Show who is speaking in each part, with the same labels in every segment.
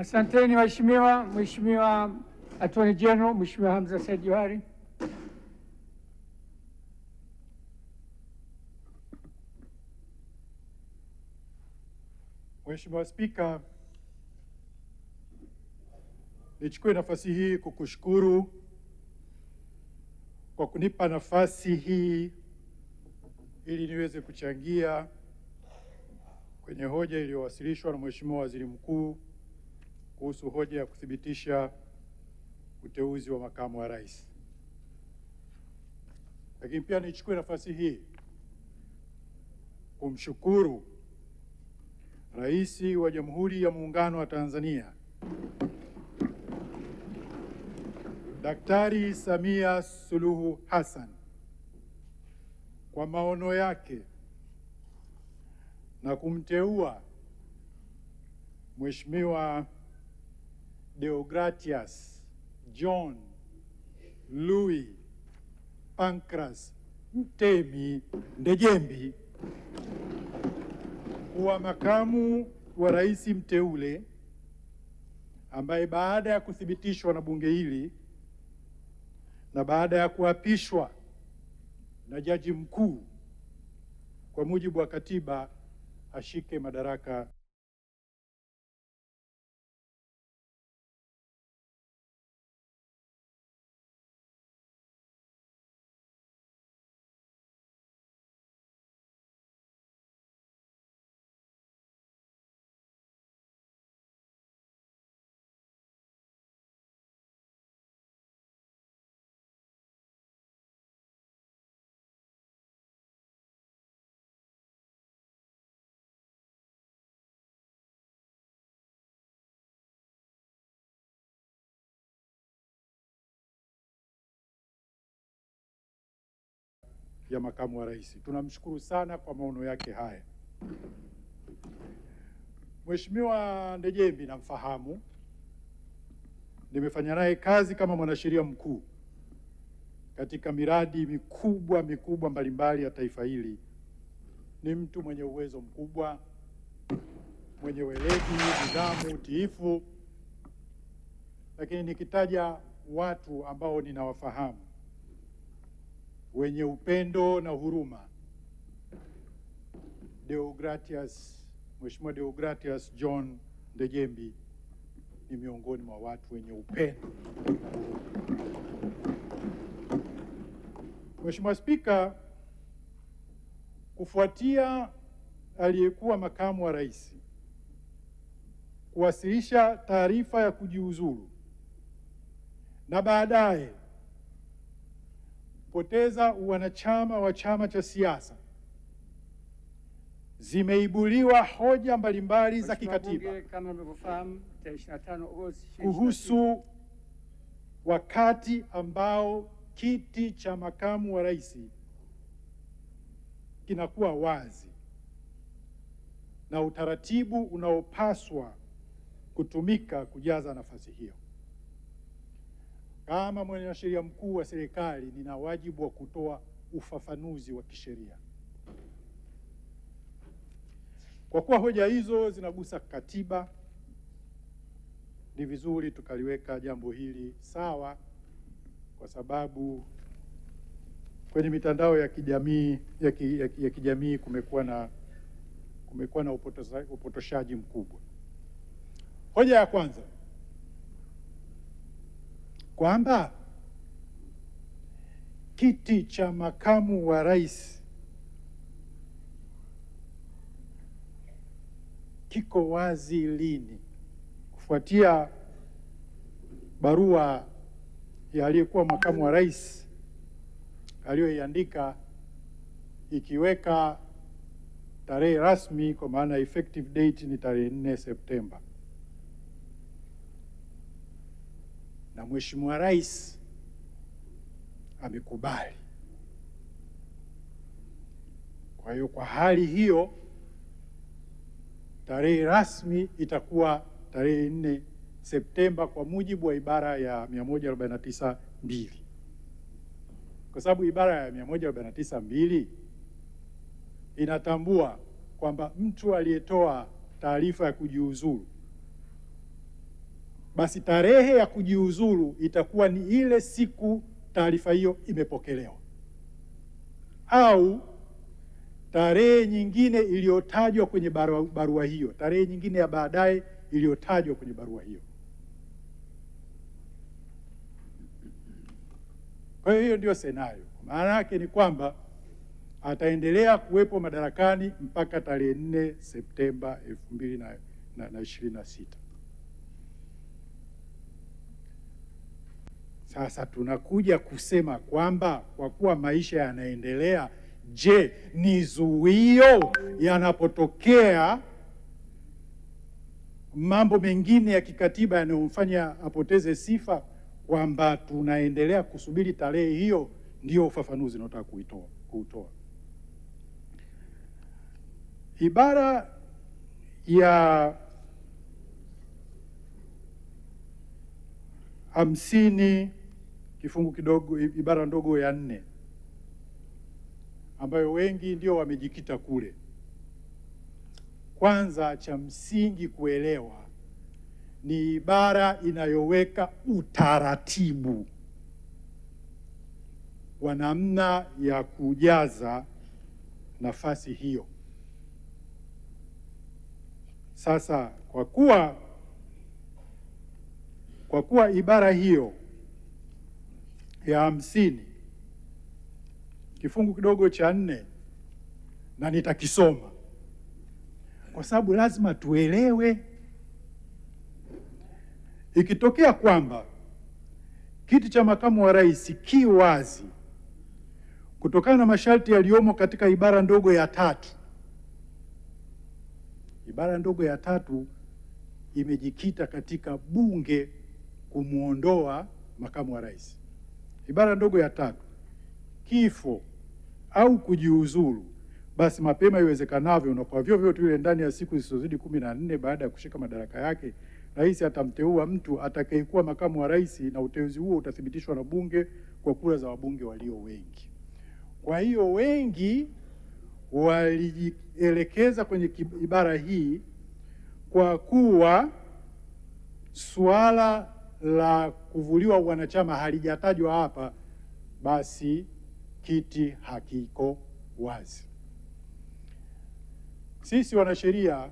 Speaker 1: Asanteni waheshimiwa. Mheshimiwa Attorney General, Mheshimiwa Hamza Said Johari.
Speaker 2: Mheshimiwa Spika, nichukue nafasi hii kukushukuru kwa kunipa nafasi hii ili niweze kuchangia kwenye hoja iliyowasilishwa na Mheshimiwa Waziri Mkuu kuhusu hoja ya kuthibitisha uteuzi wa makamu wa rais. Lakini pia nichukue nafasi hii kumshukuru Rais wa Jamhuri ya Muungano wa Tanzania Daktari Samia Suluhu Hassan kwa maono yake na kumteua Mheshimiwa Deogratias John Louis Pancras Mtemi Ndejembi kuwa makamu wa rais mteule, ambaye baada ya kuthibitishwa na bunge hili na baada ya kuapishwa na jaji mkuu kwa mujibu wa katiba ashike madaraka ya makamu wa rais. Tunamshukuru sana kwa maono yake haya. Mheshimiwa Ndejembi namfahamu, nimefanya naye kazi kama mwanasheria mkuu katika miradi mikubwa mbalimbali ya taifa hili. Ni mtu mwenye uwezo mkubwa, mwenye weledi, nidhamu, utiifu. Lakini nikitaja watu ambao ninawafahamu wenye upendo na huruma, Mheshimiwa Deogratias John Ndejembi ni miongoni mwa watu wenye upendo. Mheshimiwa Spika, kufuatia aliyekuwa makamu wa rais kuwasilisha taarifa ya kujiuzulu na baadaye kupoteza uwanachama wa chama cha siasa, zimeibuliwa hoja mbalimbali za kikatiba kuhusu wakati ambao kiti cha makamu wa rais kinakuwa wazi na utaratibu unaopaswa kutumika kujaza nafasi hiyo. Kama mwanasheria mkuu wa serikali, nina wajibu wa kutoa ufafanuzi wa kisheria. Kwa kuwa hoja hizo zinagusa katiba, ni vizuri tukaliweka jambo hili sawa, kwa sababu kwenye mitandao ya kijamii kumekuwa na upotoshaji mkubwa. Hoja ya kwanza kwamba kiti cha makamu wa rais kiko wazi lini? Kufuatia barua ya aliyekuwa makamu wa rais aliyoiandika ikiweka tarehe rasmi, kwa maana effective date ni tarehe 4 Septemba, na Mheshimiwa Rais amekubali. Kwa hiyo kwa hali hiyo tarehe rasmi itakuwa tarehe 4 Septemba kwa mujibu wa ibara ya 149(2), kwa sababu ibara ya 149(2) inatambua kwamba mtu aliyetoa taarifa ya kujiuzulu basi tarehe ya kujiuzulu itakuwa ni ile siku taarifa hiyo imepokelewa, au tarehe nyingine iliyotajwa kwenye barua hiyo, tarehe nyingine ya baadaye iliyotajwa kwenye barua hiyo. Kwa hiyo ndio scenario. Maana yake ni kwamba ataendelea kuwepo madarakani mpaka tarehe 4 Septemba 2026. Sasa tunakuja kusema kwamba kwa kuwa maisha yanaendelea, je, ni zuio yanapotokea mambo mengine ya kikatiba yanayomfanya apoteze sifa, kwamba tunaendelea kusubiri tarehe hiyo? Ndio ufafanuzi naotaka kuutoa. Ibara ya 50 kifungu kidogo, ibara ndogo ya 4, ambayo wengi ndio wamejikita kule. Kwanza, cha msingi kuelewa, ni ibara inayoweka utaratibu wa namna ya kujaza nafasi hiyo. Sasa kwa kuwa ibara hiyo ya 50 kifungu kidogo cha 4, na nitakisoma kwa sababu lazima tuelewe, ikitokea kwamba kiti cha makamu wa rais ki wazi kutokana na masharti yaliyomo katika ibara ndogo ya 3. Ibara ndogo ya 3 imejikita katika bunge kumwondoa makamu wa rais. Ibara ndogo ya 3, kifo au kujiuzulu, basi mapema iwezekanavyo na kwa vyovyote vile ndani ya siku zisizozidi 14 baada ya kushika madaraka yake, rais atamteua mtu atakayekuwa makamu wa rais, na uteuzi huo utathibitishwa na bunge kwa kura za wabunge walio wengi. Kwa hiyo wengi walijielekeza kwenye ibara hii kwa kuwa suala la kuvuliwa wanachama halijatajwa hapa, basi kiti hakiko wazi. Sisi wanasheria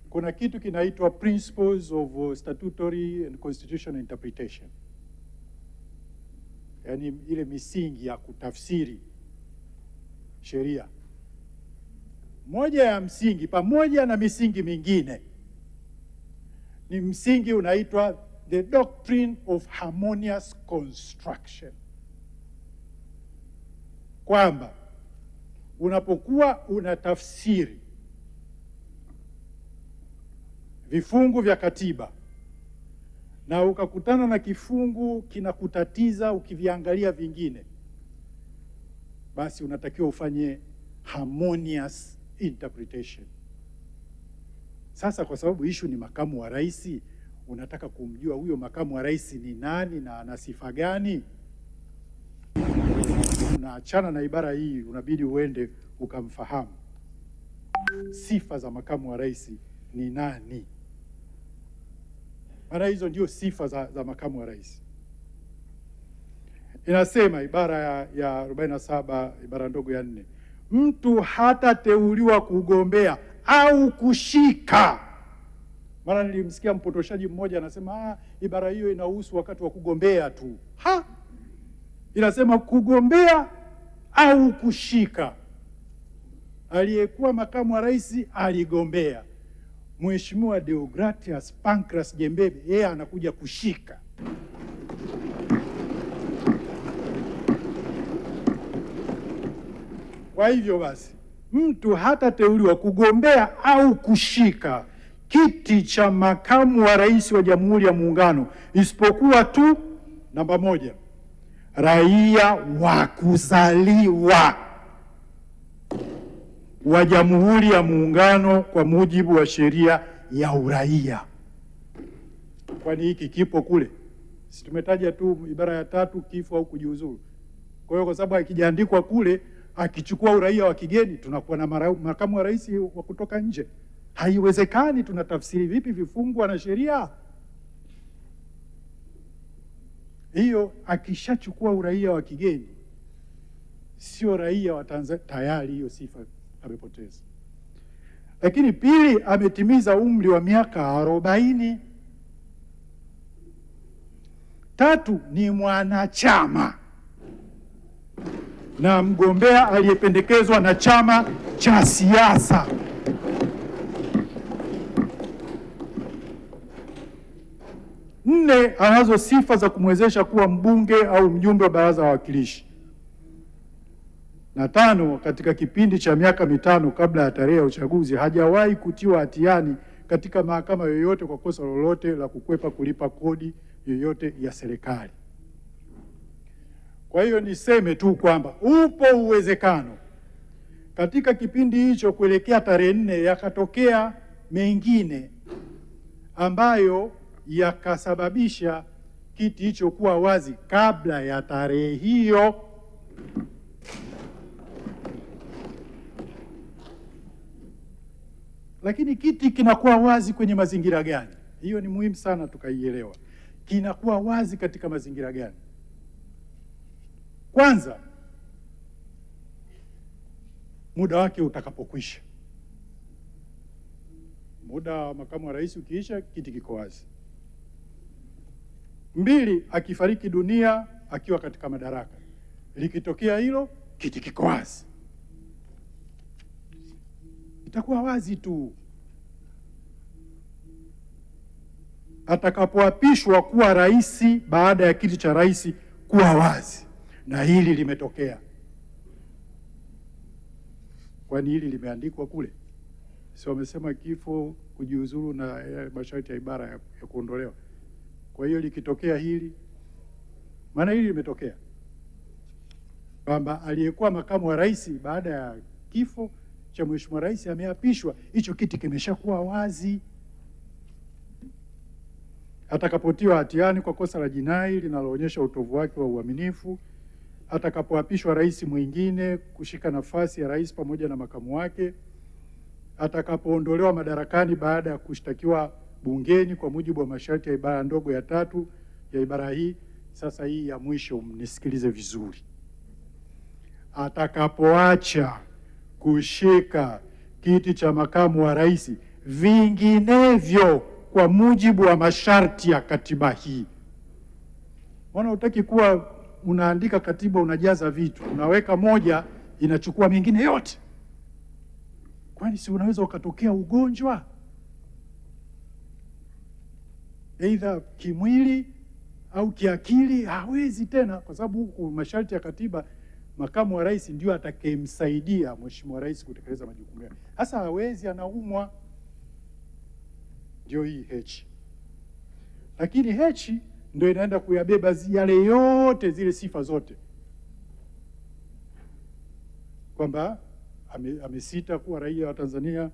Speaker 2: kuna kitu kinaitwa Principles of Statutory and Constitutional Interpretation, yaani ile misingi ya kutafsiri sheria. Moja ya msingi, pamoja na misingi mingine, ni msingi unaitwa the Doctrine of Harmonious Construction, kwamba unapokuwa unatafsiri vifungu vya katiba na ukakutana na kifungu kinakutatiza ukiviangalia vingine, basi unatakiwa ufanye harmonious interpretation. Sasa kwa sababu issue ni makamu wa rais, unataka kumjua huyo makamu wa rais ni nani na ana sifa gani, unaachana na ibara hii, unabidi uende ukamfahamu sifa za makamu wa rais ni nani. Maana hizo ndio sifa za makamu wa rais. Inasema ibara ya 47 ibara ndogo ya 4, mtu hatateuliwa kugombea au kushika. Maana nilimsikia mpotoshaji mmoja anasema ibara hiyo inahusu wakati wa kugombea tu. Inasema kugombea au kushika. Aliyekuwa makamu wa rais aligombea. Mheshimiwa Deogratias Pancras Jembebe yeye anakuja kushika. Kwa hivyo basi, mtu hatateuliwa kugombea au kushika kiti cha makamu wa rais wa Jamhuri ya Muungano isipokuwa tu, namba 1, raia wa kuzaliwa wa Jamhuri ya Muungano kwa mujibu wa sheria ya uraia. Kwani hiki kipo kule? Si tumetaja tu ibara ya 3, kifo au kujiuzulu. Kwa hiyo kwa sababu hakijaandikwa kule, akichukua uraia wa kigeni tunakuwa na makamu wa rais wa kutoka nje. Haiwezekani. Tunatafsiri vipi vifungu na sheria? Hiyo akishachukua uraia wa kigeni, sio raia wa Tanzania, tayari hiyo sifa amepoteza. Lakini pili, ametimiza umri wa miaka 40. Tatu, ni mwanachama na mgombea aliyependekezwa na chama cha siasa. Nne, anazo sifa za kumwezesha kuwa mbunge au mjumbe wa baraza la wawakilishi. Na tano, katika kipindi cha miaka 5 kabla ya tarehe ya uchaguzi hajawahi kutiwa hatiani katika mahakama yoyote kwa kosa lolote la kukwepa kulipa kodi yoyote ya serikali. Kwa hiyo niseme tu kwamba upo uwezekano katika kipindi hicho kuelekea tarehe 4 yakatokea mengine ambayo yakasababisha kiti hicho kuwa wazi kabla ya tarehe hiyo. Lakini kiti kinakuwa wazi kwenye mazingira gani? Hiyo ni muhimu sana tukaielewa. Kinakuwa wazi katika mazingira gani? Kwanza, muda wake utakapokwisha. Muda wa makamu wa rais ukiisha, kiti kiko wazi. 2, akifariki dunia akiwa katika madaraka, likitokea hilo, kiti kiko wazi, itakuwa wazi tu. Atakapoapishwa kuwa rais, baada ya kiti cha rais kuwa wazi, na hili limetokea. Kwani hili limeandikwa kule? Si wamesema kifo, kujiuzuru na masharti ya ibara ya kuondolewa. Kwa hiyo likitokea hili, maana hili limetokea kwamba aliyekuwa makamu wa rais baada ya kifo cha mheshimiwa rais ameapishwa, hicho kiti kimeshakuwa wazi. Atakapotiwa hatiani kwa kosa la jinai linaloonyesha utovu wake wa uaminifu, atakapoapishwa rais mwingine kushika nafasi ya rais pamoja na makamu wake, atakapoondolewa madarakani baada ya kushtakiwa bungeni kwa mujibu wa masharti ya ibara ndogo ya 3 ya ibara hii. Sasa hii ya mwisho mnisikilize vizuri. Atakapoacha kushika kiti cha makamu wa rais, vinginevyo kwa mujibu wa masharti ya katiba hii. Mbona hutaki kuwa unaandika katiba unajaza vitu, unaweka moja inachukua mengine yote? Kwani si unaweza ukatokea ugonjwa aidha kimwili au kiakili? Hawezi tena, kwa sababu huku masharti ya katiba makamu wa rais ndio atakayemsaidia mheshimiwa rais kutekeleza majukumu yake. Hasa hawezi, anaumwa. Ndio hii H. Lakini H ndio inaenda kuyabeba yale yote, zile sifa zote, kwamba amesita kuwa raia wa Tanzania,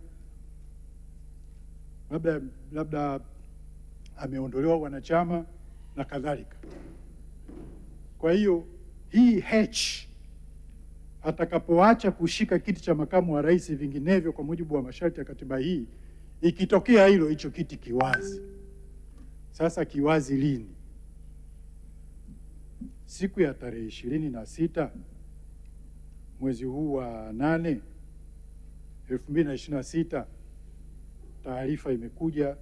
Speaker 2: labda ameondolewa wanachama na kadhalika. Kwa hiyo hii H, atakapoacha kushika kiti cha makamu wa rais, vinginevyo kwa mujibu wa masharti ya katiba hii, ikitokea hilo, hicho kiti kiwazi. Sasa kiwazi lini? Siku ya tarehe 26 mwezi huu wa 8 2026, taarifa imekuja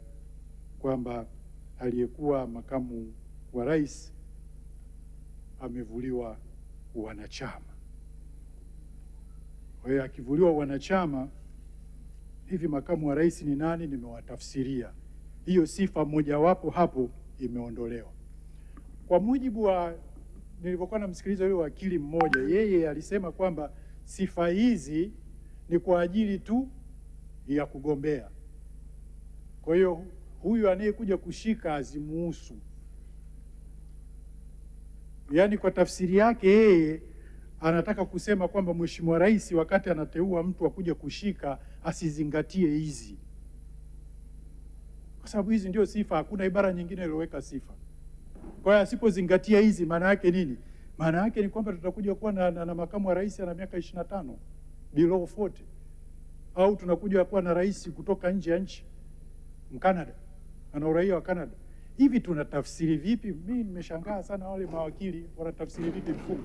Speaker 2: kwamba aliyekuwa makamu wa rais amevuliwa wanachama. Kwa hiyo akivuliwa wanachama, hivi makamu wa rais ni nani? Nimewatafsiria. Hiyo sifa mojawapo hapo imeondolewa. Kwa mujibu wa nilivyokuwa namsikiliza yule wakili mmoja, yeye alisema kwamba sifa hizi ni kwa ajili tu ya kugombea. Kwa hiyo huyu anayekuja kushika azimuhusu. Yaani kwa tafsiri yake yeye anataka kusema kwamba mheshimiwa rais wakati anateua mtu wa kuja kushika asizingatie hizi, kwa sababu hizi ndio sifa. Hakuna ibara nyingine iliyoweka sifa. Kwa hiyo asipozingatia hizi, maana yake nini? Maana yake ni kwamba tutakuja kuwa na makamu wa rais ana miaka 25 below 40, au tunakuja kuwa na rais kutoka nje ya nchi, Mkanada, ana uraia wa Canada. Hivi tunatafsiri vipi? Mimi nimeshangaa sana, wale mawakili wanatafsiri vipi mfumo?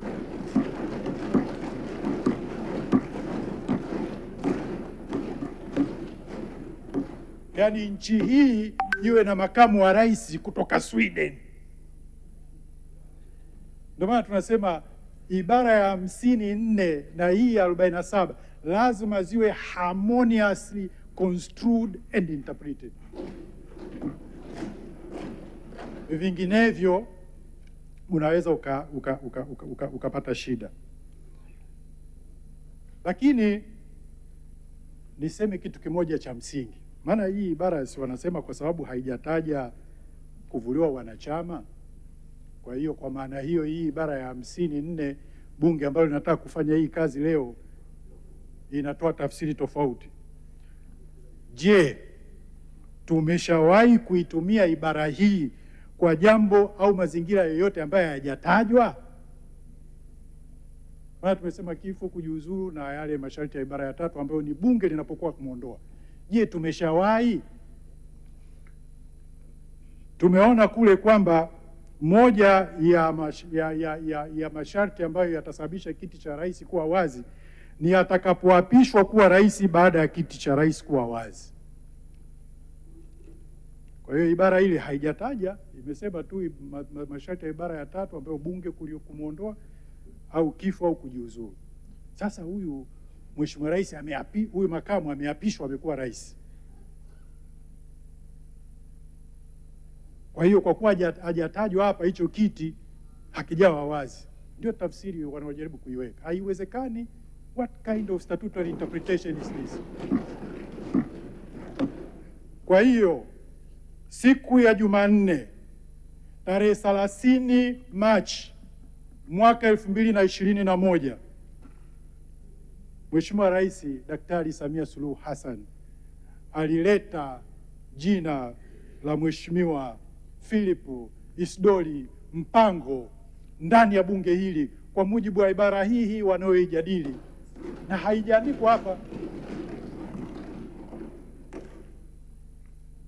Speaker 2: Yaani nchi hii iwe na makamu wa rais kutoka Sweden. Ndio maana tunasema ibara ya 54 na hii ya 47 lazima ziwe harmoniously construed and interpreted. Vinginevyo unaweza ukapata shida. Lakini niseme kitu kimoja cha msingi, maana hii ibara si wanasema kwa sababu haijataja kuvuliwa wanachama. Kwa hiyo kwa maana hiyo hii ibara ya 54 bunge ambalo linataka kufanya hii kazi leo inatoa tafsiri tofauti. Je, tumeshawahi kuitumia ibara hii kwa jambo au mazingira yoyote ambayo hayajatajwa? Maana tumesema kifo, kujiuzuru na yale masharti ya ibara ya 3 ambayo ni bunge linapokuwa kumuondoa. Je, tumeshawahi? Tumeona kule kwamba moja ya masharti ambayo yatasababisha kiti cha rais kuwa wazi ni atakapoapishwa kuwa rais baada ya kiti cha rais kuwa wazi. Kwa hiyo ibara ile haijataja, imesema tu masharti ya ibara ya 3 ambayo bunge kumuondoa au kifo au kujiuzuru. Sasa huyu mheshimiwa rais huyu makamu ameapishwa, amekuwa rais. Kwa hiyo kwa kuwa hajatajwa hapa, hicho kiti hakijawa wazi. Ndio tafsiri wanaojaribu kuiweka. Haiwezekani. What kind of statutory interpretation is this? Kwa hiyo siku ya Jumanne tarehe 30 Machi mwaka 2021, Mheshimiwa Rais Daktari Samia Suluhu Hassan alileta jina la Mheshimiwa Philip Isdori Mpango ndani ya bunge hili kwa mujibu wa ibara hii wanaoijadili, na haijaandikwa hapa.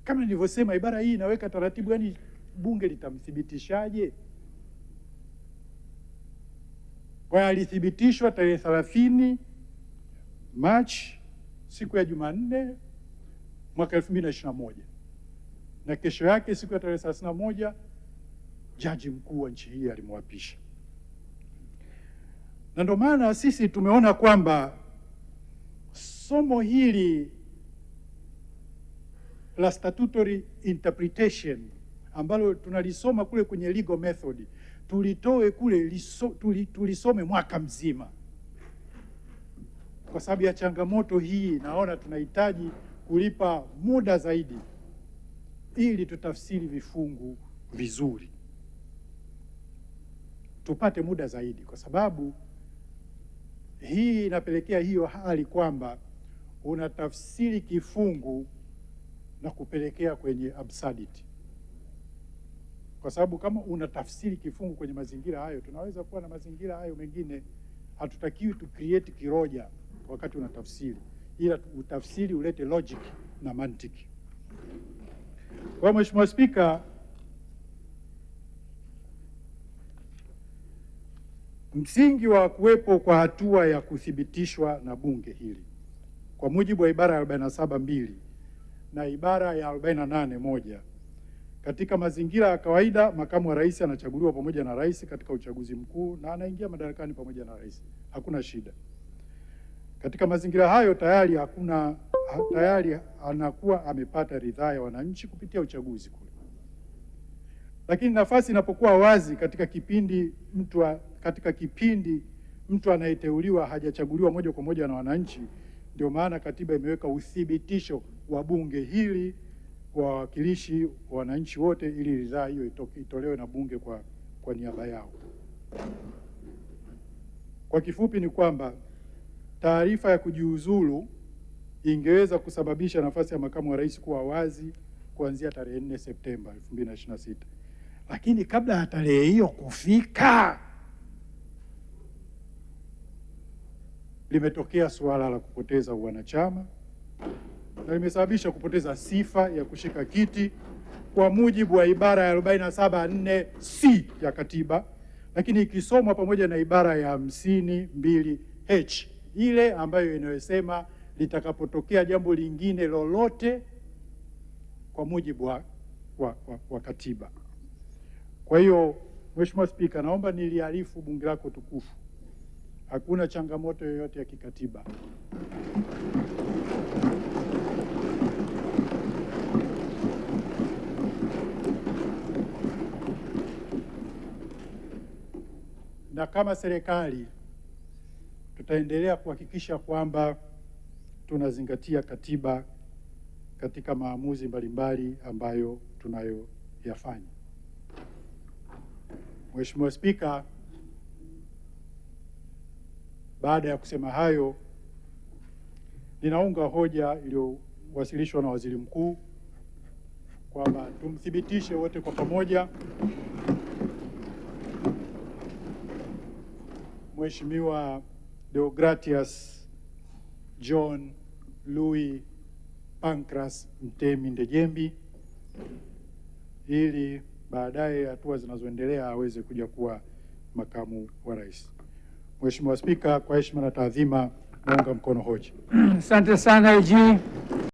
Speaker 2: Kama nilivyosema, ibara hii inaweka taratibu, yani bunge litamthibitishaje? Kwa hiyo alithibitishwa tarehe 30 Machi, siku ya Jumanne mwaka 2021, na kesho yake siku ya tarehe 31 jaji mkuu wa nchi hii alimwapisha. Na ndio maana sisi tumeona kwamba somo hili la statutory interpretation ambalo tunalisoma kule kwenye legal method tulitoe kule tulisome mwaka mzima. Kwa sababu ya changamoto hii, naona tunahitaji kulipa muda zaidi ili tutafsiri vifungu vizuri, tupate muda zaidi, kwa sababu hii inapelekea hiyo hali kwamba unatafsiri kifungu na kupelekea kwenye absurdity. Kwa sababu kama unatafsiri kifungu kwenye mazingira hayo, tunaweza kuwa na mazingira hayo mengine. Hatutakiwi tu create kiroja wakati unatafsiri, ila utafsiri ulete logic na mantiki. Kwa Mheshimiwa Spika, msingi wa kuwepo kwa hatua ya kuthibitishwa na bunge hili kwa mujibu wa ibara ya 47(2) na ibara ya 48(1), katika mazingira ya kawaida makamu wa rais anachaguliwa pamoja na rais katika uchaguzi mkuu na anaingia madarakani pamoja na rais, hakuna shida. Katika mazingira hayo tayari anakuwa amepata ridhaa ya wananchi kupitia uchaguzi kule. Lakini nafasi inapokuwa wazi katika kipindi mtu anayeteuliwa hajachaguliwa moja kwa moja na wananchi, ndio maana katiba imeweka uthibitisho wa bunge hili kwa wawakilishi wa wananchi wote, ili ridhaa hiyo itolewe na bunge kwa niaba yao. Kwa kifupi ni kwamba taarifa ya kujiuzulu ingeweza kusababisha nafasi ya makamu wa rais kuwa wazi kuanzia tarehe 4 Septemba 2026. Lakini kabla ya tarehe hiyo kufika, limetokea suala la kupoteza uwanachama na limesababisha kupoteza sifa ya kushika kiti kwa mujibu wa ibara ya 47(4)C ya katiba, lakini ikisomwa pamoja na ibara ya 52(H) ile ambayo inayosema litakapotokea jambo lingine lolote kwa mujibu wa katiba. Kwa hiyo Mheshimiwa Spika, naomba niliarifu bunge lako tukufu, hakuna changamoto yoyote ya kikatiba. Na kama serikali tutaendelea kuhakikisha kwamba tunazingatia katiba katika maamuzi mbalimbali ambayo tunayoyafanya. Mheshimiwa Spika, baada ya kusema hayo, ninaunga hoja iliyowasilishwa na Waziri Mkuu kwamba tumthibitishe wote kwa pamoja Mheshimiwa Deogratias John Louis Pancras Mtemi Ndejembi ili baadaye hatua zinazoendelea aweze kuja kuwa makamu wa rais. Mheshimiwa Spika, kwa heshima na taadhima naunga mkono hoja.
Speaker 1: Asante sana AG.